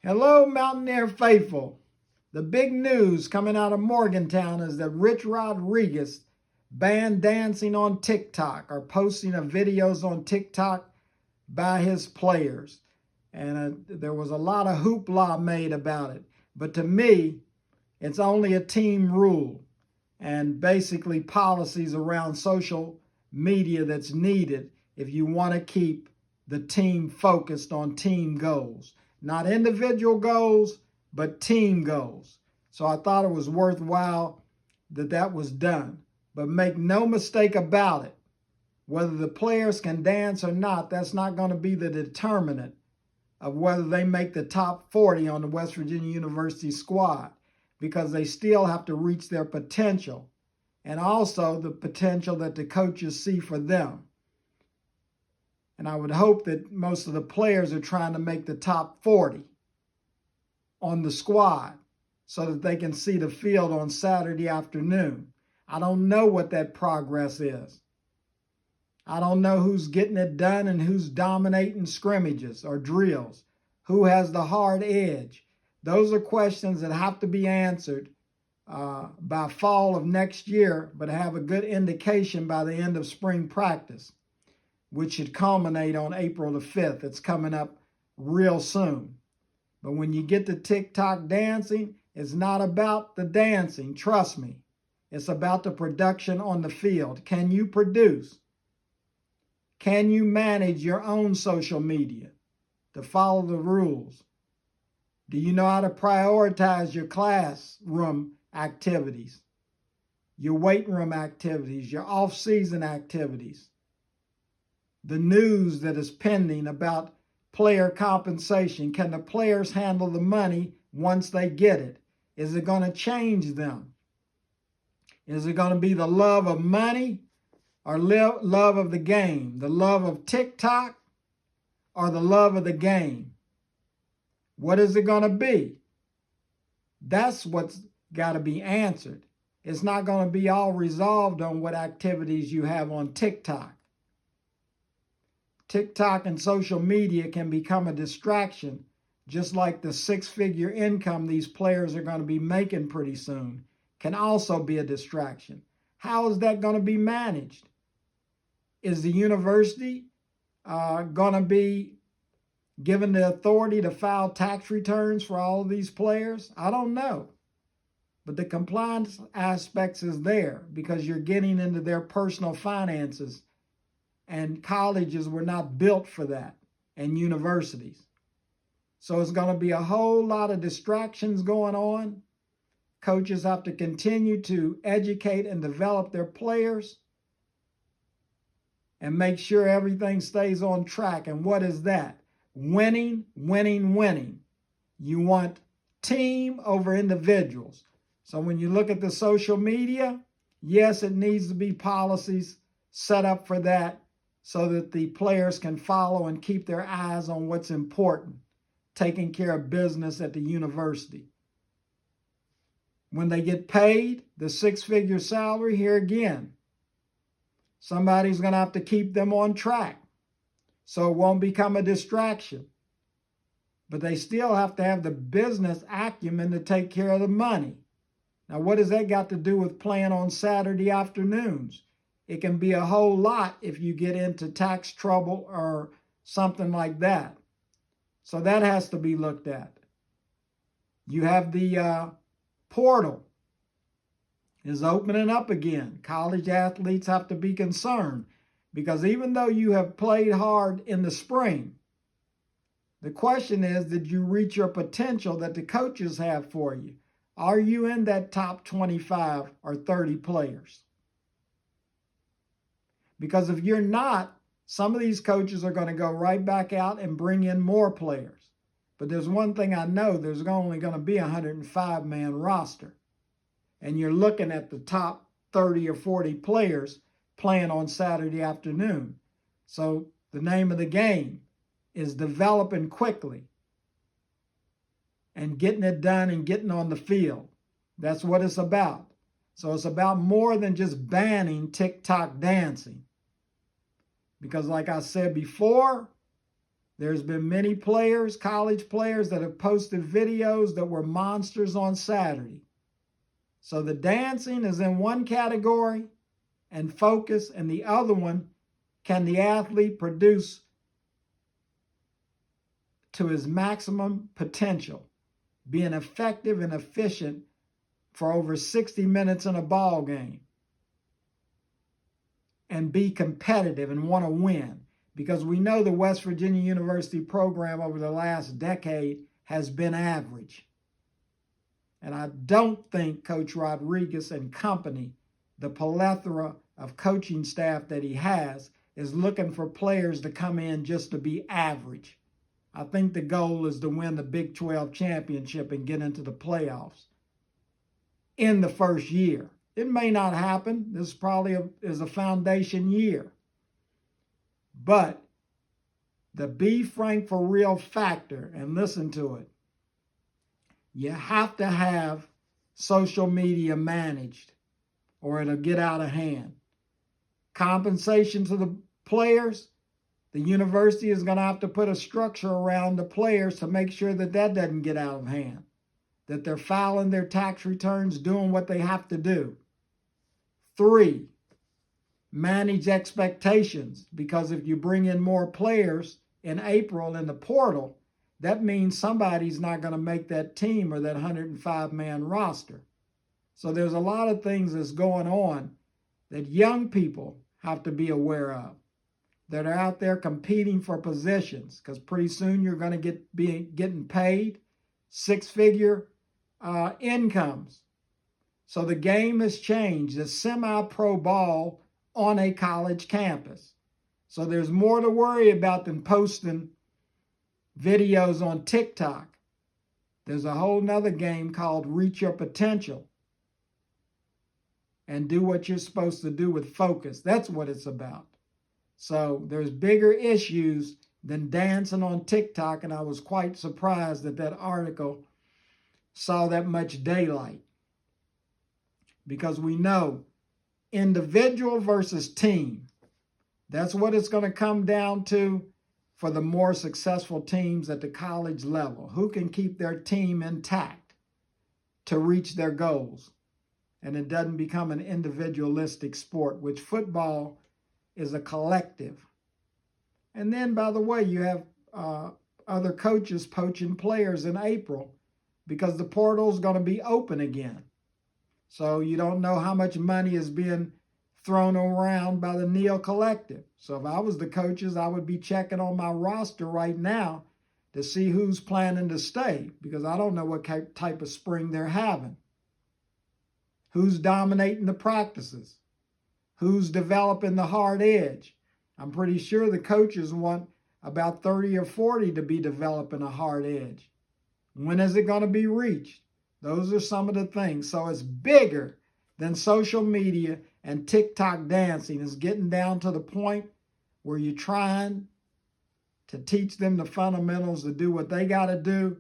Hello, Mountaineer faithful. The big news coming out of Morgantown is that Rich Rodriguez banned dancing on TikTok or posting of videos on TikTok by his players. And there was a lot of hoopla made about it. But to me, it's only a team rule and basically policies around social media that's needed if you want to keep the team focused on team goals. Not individual goals, but team goals. So I thought it was worthwhile that was done. But make no mistake about it, whether the players can dance or not, that's not going to be the determinant of whether they make the top 40 on the West Virginia University squad, because they still have to reach their potential and also the potential that the coaches see for them. And I would hope that most of the players are trying to make the top 40 on the squad so that they can see the field on Saturday afternoon. I don't know what that progress is. I don't know who's getting it done and who's dominating scrimmages or drills, who has the hard edge. Those are questions that have to be answered by fall of next year, but have a good indication by the end of spring practice, which should culminate on April the 5th. It's coming up real soon. But when you get to TikTok dancing, it's not about the dancing, trust me. It's about the production on the field. Can you produce? Can you manage your own social media to follow the rules? Do you know how to prioritize your classroom activities, your weight room activities, your off-season activities? The news that is pending about player compensation. Can the players handle the money once they get it? Is it going to change them? Is it going to be the love of money or love of the game? The love of TikTok or the love of the game? What is it going to be? That's what's got to be answered. It's not going to be all resolved on what activities you have on TikTok. TikTok and social media can become a distraction, just like the six-figure income these players are going to be making pretty soon can also be a distraction. How is that going to be managed? Is the university going to be given the authority to file tax returns for all of these players? I don't know. But the compliance aspects is there because you're getting into their personal finances, and colleges were not built for that, and universities. So it's going to be a whole lot of distractions going on. Coaches have to continue to educate and develop their players and make sure everything stays on track. And what is that? Winning, winning, winning. You want team over individuals. So when you look at the social media, yes, it needs to be policies set up for that so that the players can follow and keep their eyes on what's important, taking care of business at the university. When they get paid the six-figure salary, here again, somebody's going to have to keep them on track so it won't become a distraction. But they still have to have the business acumen to take care of the money. Now, what has that got to do with playing on Saturday afternoons? It can be a whole lot if you get into tax trouble or something like that. So that has to be looked at. You have the portal is opening up again. College athletes have to be concerned because even though you have played hard in the spring, the question is, did you reach your potential that the coaches have for you? Are you in that top 25 or 30 players? Because if you're not, some of these coaches are going to go right back out and bring in more players. But there's one thing I know, there's only going to be a 105-man roster. And you're looking at the top 30 or 40 players playing on Saturday afternoon. So the name of the game is developing quickly and getting it done and getting on the field. That's what it's about. So it's about more than just banning TikTok dancing. Because like I said before, There's been many players, college players, that have posted videos that were monsters on Saturday. So the dancing is in one category and focus, and the other one, can the athlete produce to his maximum potential, being effective and efficient for over 60 minutes in a ball game, and be competitive and want to win? Because we know the West Virginia University program over the last decade has been average. And I don't think Coach Rodriguez and company, the plethora of coaching staff that he has, is looking for players to come in just to be average. I think the goal is to win the Big 12 championship and get into the playoffs in the first year. It may not happen. This probably is a foundation year. But the be frank for real factor, and listen to it, you have to have social media managed or it'll get out of hand. Compensation to the players, the university is going to have to put a structure around the players to make sure that that doesn't get out of hand, that they're filing their tax returns, doing what they have to do. 3, manage expectations, because if you bring in more players in April in the portal, that means somebody's not going to make that team or that 105-man roster. So there's a lot of things that's going on that young people have to be aware of, that are out there competing for positions, because pretty soon you're going to be getting paid 6-figure incomes. So the game has changed. It's semi-pro ball on a college campus. So there's more to worry about than posting videos on TikTok. There's a whole nother game called Reach Your Potential and do what you're supposed to do with focus. That's what it's about. So there's bigger issues than dancing on TikTok, and I was quite surprised that that article saw that much daylight, because we know individual versus team. That's what it's going to come down to for the more successful teams at the college level. Who can keep their team intact to reach their goals? And it doesn't become an individualistic sport, which football is a collective. And then, by the way, you have other coaches poaching players in April because the portal is going to be open again. So you don't know how much money is being thrown around by the Neal Collective. So if I was the coaches, I would be checking on my roster right now to see who's planning to stay, because I don't know what type of spring they're having. Who's dominating the practices? Who's developing the hard edge? I'm pretty sure the coaches want about 30 or 40 to be developing a hard edge. When is it going to be reached? Those are some of the things. So it's bigger than social media and TikTok dancing. It's getting down to the point where you're trying to teach them the fundamentals to do what they got to do,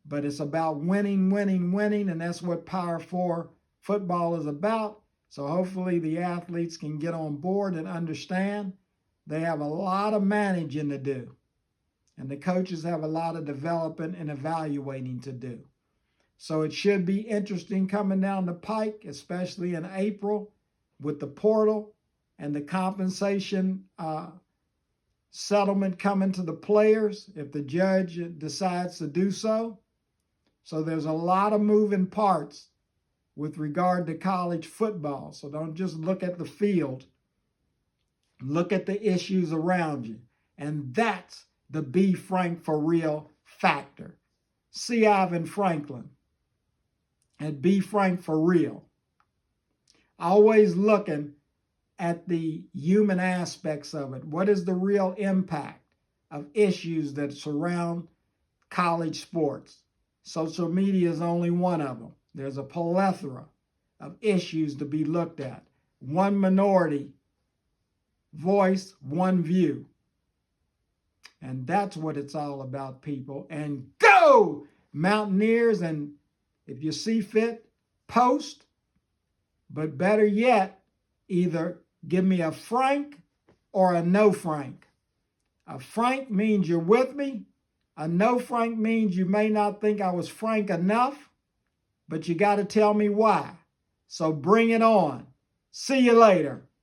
but it's about winning, winning, winning, and that's what Power 4 football is about. So hopefully the athletes can get on board and understand they have a lot of managing to do, and the coaches have a lot of developing and evaluating to do. So it should be interesting coming down the pike, especially in April with the portal and the compensation settlement coming to the players if the judge decides to do so. So there's a lot of moving parts with regard to college football. So don't just look at the field. Look at the issues around you. And that's the be frank for real factor. See Ivan Franklin and be frank for real. Always looking at the human aspects of it. What is the real impact of issues that surround college sports? Social media is only one of them. There's a plethora of issues to be looked at. One minority voice, one view. And that's what it's all about, people. And go, Mountaineers. And if you see fit, post. But better yet, either give me a frank or a no frank. A frank means you're with me. A no frank means you may not think I was frank enough, but you got to tell me why. So bring it on. See you later.